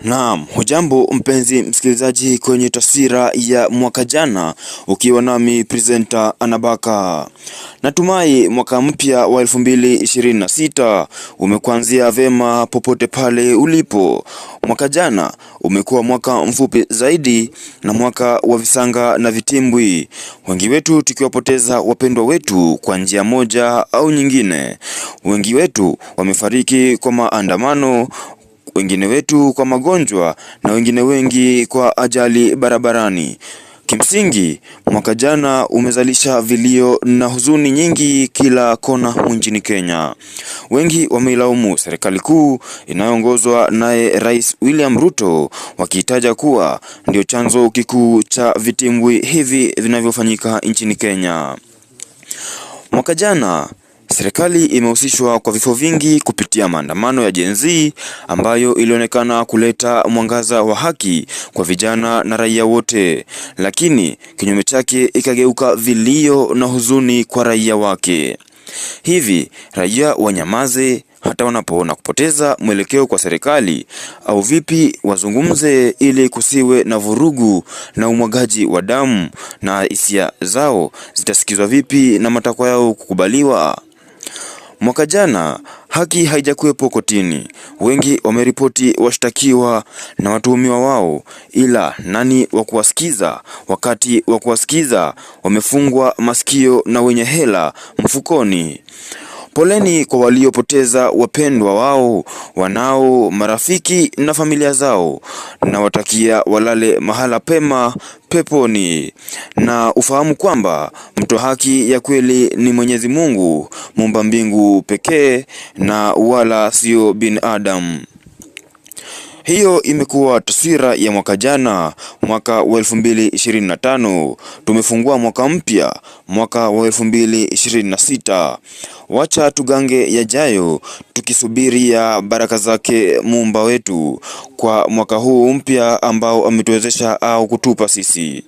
Naam, hujambo mpenzi msikilizaji kwenye taswira ya mwaka jana, ukiwa nami presenter Anabaka. Natumai mwaka mpya wa 2026 umekuanzia vema popote pale ulipo. Mwaka jana umekuwa mwaka mfupi zaidi na mwaka wa visanga na vitimbwi, wengi wetu tukiwapoteza wapendwa wetu kwa njia moja au nyingine. Wengi wetu wamefariki kwa maandamano, wengine wetu kwa magonjwa na wengine wengi kwa ajali barabarani. Kimsingi, mwaka jana umezalisha vilio na huzuni nyingi kila kona nchini Kenya. Wengi wameilaumu serikali kuu inayoongozwa naye Rais William Ruto, wakitaja kuwa ndio chanzo kikuu cha vitimbwi hivi vinavyofanyika nchini Kenya. Mwaka jana serikali imehusishwa kwa vifo vingi kupitia maandamano ya Gen Z ambayo ilionekana kuleta mwangaza wa haki kwa vijana na raia wote, lakini kinyume chake ikageuka vilio na huzuni kwa raia wake. Hivi raia wanyamaze hata wanapoona kupoteza mwelekeo kwa serikali, au vipi wazungumze ili kusiwe na vurugu na umwagaji wa damu, na hisia zao zitasikizwa vipi na matakwa yao kukubaliwa? Mwaka jana haki haijakuwepo kotini. Wengi wameripoti washtakiwa na watuhumiwa wao, ila nani wa kuwasikiza? Wakati wa kuwasikiza wamefungwa masikio na wenye hela mfukoni. Poleni kwa waliopoteza wapendwa wao, wanao, marafiki na familia zao, na watakia walale mahala pema peponi, na ufahamu kwamba mtoa haki ya kweli ni Mwenyezi Mungu, muumba mbingu pekee, na wala sio binadamu. Hiyo imekuwa taswira ya mwaka jana, mwaka wa 2025. Tumefungua mwaka mpya, mwaka wa 2026. Wacha tugange yajayo, tukisubiria baraka zake Muumba wetu kwa mwaka huu mpya ambao ametuwezesha au kutupa sisi.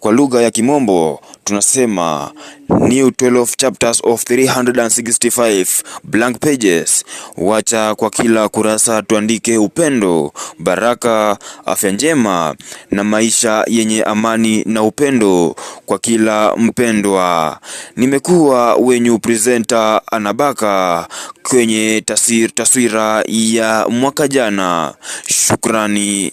Kwa lugha ya Kimombo tunasema new 12 chapters of 365 blank pages. Wacha kwa kila kurasa tuandike upendo, baraka, afya njema na maisha yenye amani na upendo kwa kila mpendwa. Nimekuwa wenyu presenter Anabaka kwenye taswira ya mwaka jana. Shukrani.